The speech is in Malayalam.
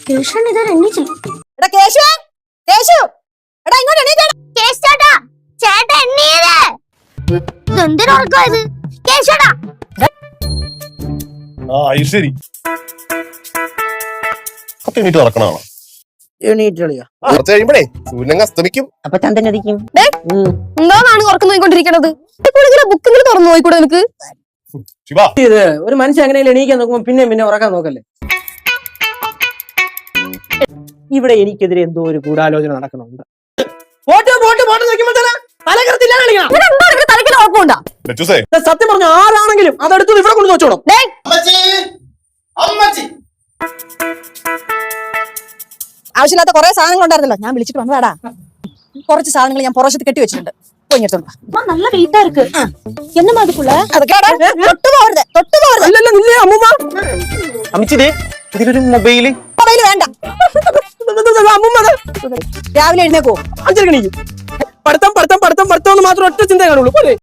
കേശവൻ ഇതാ എണ്ണീച്ചു. എടാ കേശു, കേശു, എടാ ഇങ്ങോട്ട് എണീറ്റേടാ. ചേട്ടാ ചേട്ടാ എണ്ണീര്. ഇതെന്തിനാ ഉറക്കമായത്? കേശവടാ. ശരി 10 മിനിറ്റ് നടക്കണോ? എണീറ്റളിയാ. കുറച്ച് കഴിയുമ്പോഴേ സൂര്യൻ അസ്തമിക്കും. അപ്പൊ ചന്ദ്രൻ അടിക്കും. എന്താണ് ഉറക്കം നോക്കിക്കൊണ്ടിരിക്കണത്? ബുക്കെങ്കിലും തുറന്നു നോക്കിക്കൂടെ നിനക്ക്? ശിവ, ഇത് ഒരു മനുഷ്യൻ എങ്ങനെയാലും എണീക്കാൻ നോക്കുമ്പോ പിന്നെ ഉറക്കാൻ നോക്കല്ലേ. ഇവിടെ എനിക്കെതിരെ എന്തോ ഒരു ഗൂഢാലോചന നടക്കണുണ്ട്. ലച്ചൂസേ, സത്യം പറഞ്ഞ ആരാണെങ്കിലും അതെടുത്ത് ഇവിടെ കൊണ്ട് വെച്ചോണം. ആവശ്യമില്ലാത്ത കുറെ സാധനങ്ങൾ ഉണ്ടായിരുന്നല്ലോ, ഞാൻ വിളിച്ചിട്ട് വന്നതാടാ. കുറച്ച് സാധനങ്ങൾ ഞാൻ പുറശത്ത് കെട്ടി വെച്ചിട്ടുണ്ട്. നല്ല വെയിറ്റാ ഇருக்கு. என்னமா அதுக்குள்ள? തൊട്ട് പോകരുത്. അമ്മച്ചിതേ ഇതിലൊരു മൊബൈല് വേണ്ട. രാവിലെ എഴുന്നേക്കോ? 5 മണിക്ക് പഠിത്തം പഠിത്തം പഠിത്തം പഠിത്തം എന്ന് മാത്രം ഒറ്റ ചിന്ത കാണുള്ളൂ.